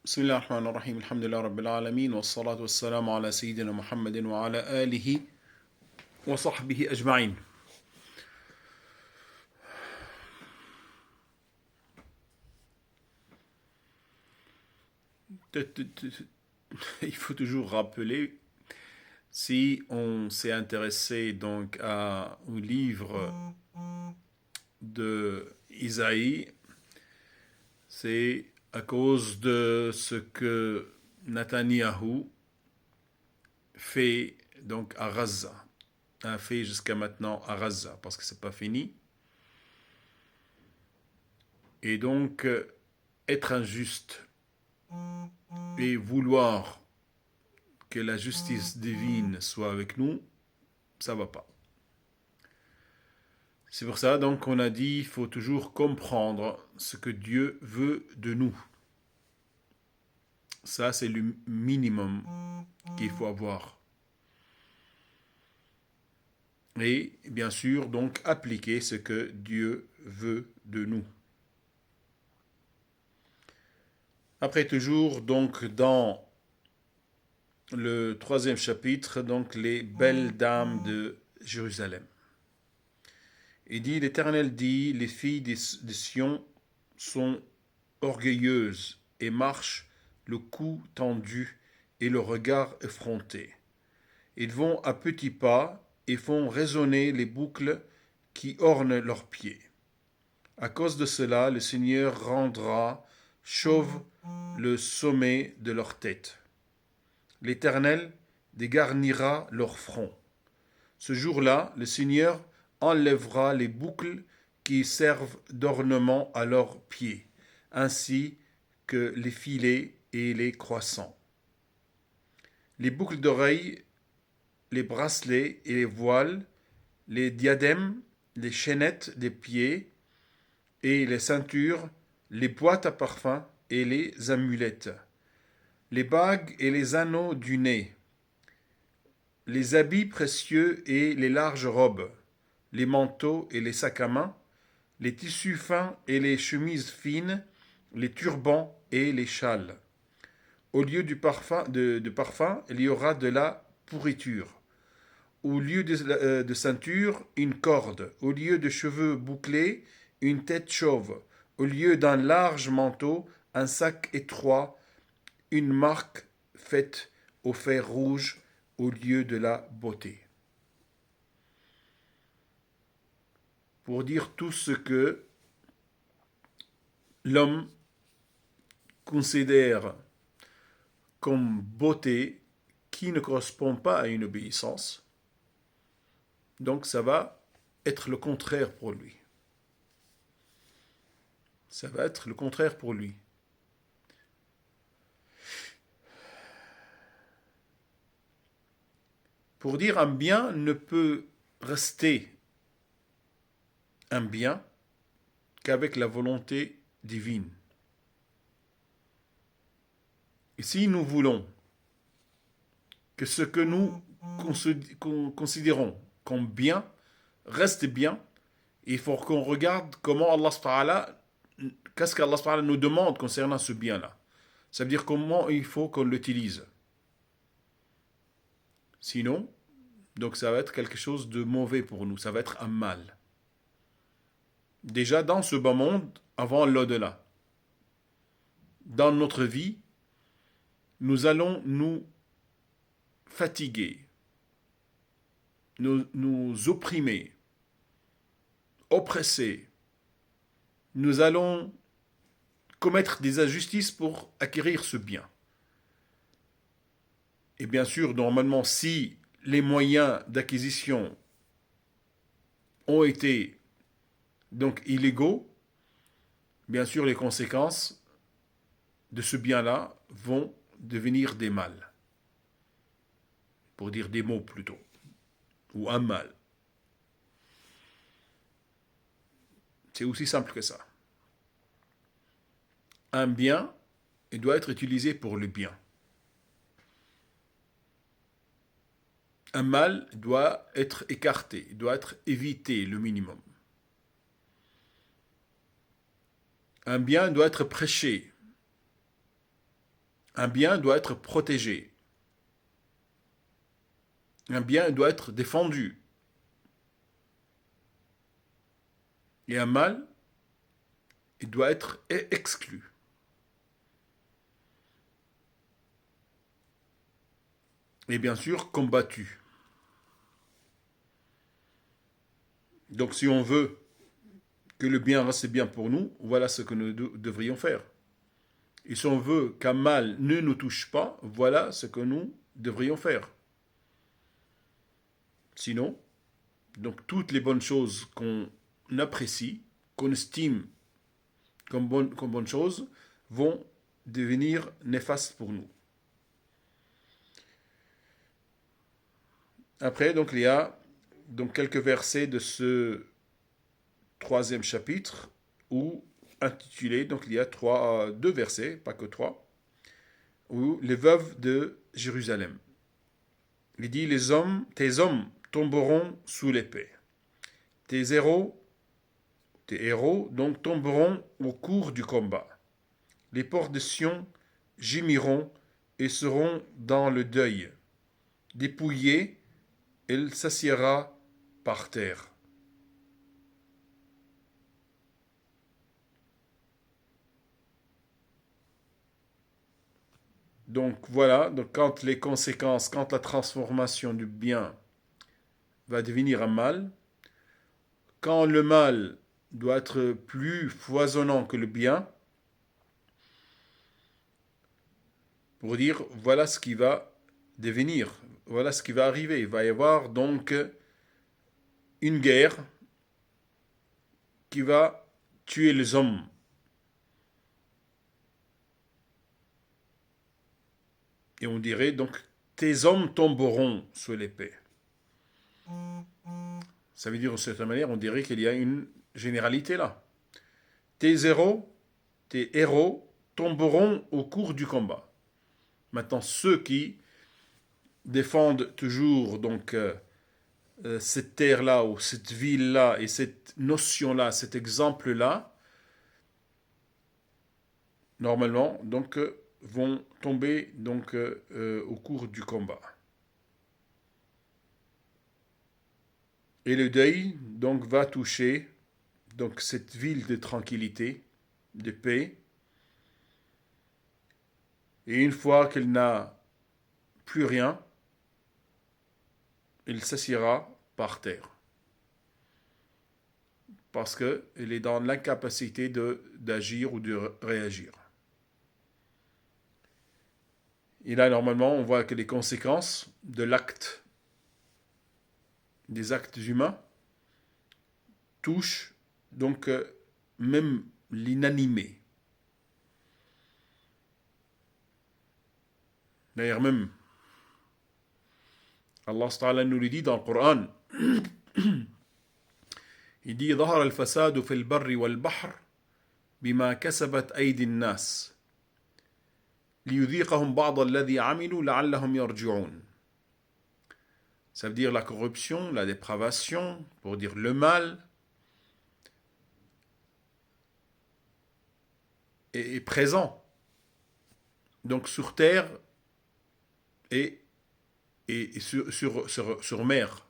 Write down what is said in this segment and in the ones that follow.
بسم الله الرحمن الرحيم الحمد لله رب العالمين والصلاة والسلام على سيدنا محمد وعلى آله وصحبه أجمعين. Il faut toujours rappeler, si on s'est intéressé donc au livre de Isaïe, c'est à cause de ce que Netanyahou fait donc à Gaza, a fait jusqu'à maintenant à Gaza, parce que c'est pas fini. Et donc, être injuste et vouloir que la justice divine soit avec nous, ça va pas. C'est pour ça donc qu'on a dit il faut toujours comprendre ce que Dieu veut de nous. Ça c'est le minimum qu'il faut avoir. Et bien sûr donc appliquer ce que Dieu veut de nous. Après toujours donc dans le 3e chapitre, donc les belles dames de Jérusalem. Il dit, l'Éternel dit, les filles de Sion sont orgueilleuses et marchent le cou tendu et le regard effronté. Ils vont à petits pas et font résonner les boucles qui ornent leurs pieds. À cause de cela, le Seigneur rendra chauve le sommet de leur tête. L'Éternel dégarnira leur front. Ce jour-là, le Seigneur enlèvera les boucles qui servent d'ornement à leurs pieds, ainsi que les filets et les croissants. Les boucles d'oreilles, les bracelets et les voiles, les diadèmes, les chaînettes des pieds et les ceintures, les boîtes à parfum et les amulettes, les bagues et les anneaux du nez, les habits précieux et les larges robes, les manteaux et les sacs à main, les tissus fins et les chemises fines, les turbans et les châles. Au lieu du parfum, de parfum, il y aura de la pourriture. Au lieu de ceinture, une corde. Au lieu de cheveux bouclés, une tête chauve. Au lieu d'un large manteau, un sac étroit, une marque faite au fer rouge au lieu de la beauté. Pour dire tout ce que l'homme considère comme beauté qui ne correspond pas à une obéissance. Donc ça va être le contraire pour lui. Ça va être le contraire pour lui. Pour dire un bien ne peut rester un bien qu'avec la volonté divine. Et si nous voulons que ce que nous considérons comme bien reste bien, il faut qu'on regarde comment qu'est-ce qu'Allah nous demande concernant ce bien-là. Ça veut dire comment il faut qu'on l'utilise. Sinon, donc ça va être quelque chose de mauvais pour nous, ça va être un mal. Déjà dans ce bas monde, avant l'au-delà. Dans notre vie, nous allons nous fatiguer, nous opprimer, oppresser. Nous allons commettre des injustices pour acquérir ce bien. Et bien sûr, normalement, si les moyens d'acquisition ont été donc illégaux, bien sûr, les conséquences de ce bien-là vont devenir des mal. Pour dire des mots plutôt. Ou un mal. C'est aussi simple que ça. Un bien, il doit être utilisé pour le bien. Un mal doit être écarté, doit être évité le minimum. Un bien doit être prêché. Un bien doit être protégé. Un bien doit être défendu. Et un mal, il doit être exclu. Et bien sûr, combattu. Donc si on veut que le bien reste bien pour nous, voilà ce que nous devrions faire. Et si on veut qu'un mal ne nous touche pas, voilà ce que nous devrions faire. Sinon, donc toutes les bonnes choses qu'on apprécie, qu'on estime comme bonnes choses, vont devenir néfastes pour nous. Après, donc il y a donc quelques versets de ce troisième chapitre où intitulé, donc il y a deux versets, pas que trois, où les veuves de Jérusalem. Il dit tes hommes tomberont sous l'épée. Tes héros donc tomberont au cours du combat. Les portes de Sion gémiront et seront dans le deuil. Dépouillé, elle s'assiera par terre. Donc voilà, donc quand la transformation du bien va devenir un mal, quand le mal doit être plus foisonnant que le bien, pour dire voilà ce qui va devenir, voilà ce qui va arriver. Il va y avoir donc une guerre qui va tuer les hommes. Et on dirait donc tes hommes tomberont sous l'épée. Ça veut dire de cette manière, on dirait qu'il y a une généralité là. Tes héros tomberont au cours du combat. Maintenant, ceux qui défendent toujours donc cette terre-là ou cette ville-là et cette notion-là, cet exemple-là, normalement, donc vont tomber donc au cours du combat. Et le deuil donc va toucher donc cette ville de tranquillité, de paix. Et une fois qu'elle n'a plus rien, elle s'assiera par terre. Parce qu'elle est dans l'incapacité d'agir ou de réagir. Et là, normalement, on voit que les conséquences des actes humains, touchent donc même l'inanimé. D'ailleurs même, Allah Ta'ala nous le dit dans le Coran. Il dit ظهر الفساد في البر والبحر بما كسبت أيدي الناس ليذيقهم بعض الذي عملوا لعلهم يرجعون. Ça veut dire la corruption, la dépravation, pour dire le mal, est présent. Donc sur terre et sur mer.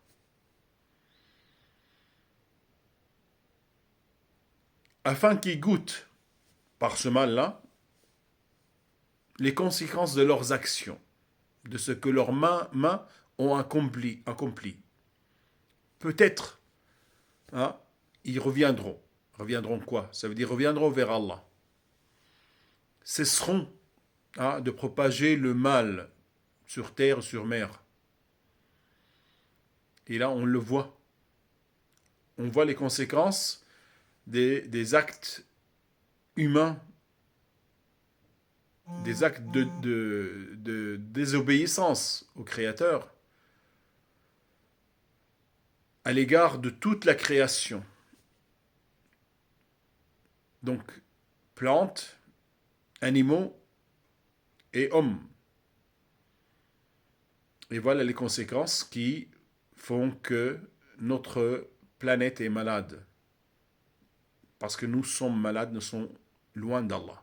Afin qu'ils goûtent par ce mal-là les conséquences de leurs actions, de ce que leurs mains ont accompli. Peut-être, hein, ils reviendront. Reviendront quoi? Ça veut dire reviendront vers Allah. Cesseront de propager le mal sur terre, sur mer. Et là, on le voit. On voit les conséquences des actes humains, des actes de désobéissance au Créateur à l'égard de toute la création. Donc, plantes, animaux et hommes. Et voilà les conséquences qui font que notre planète est malade. Parce que nous sommes malades, nous sommes loin d'Allah.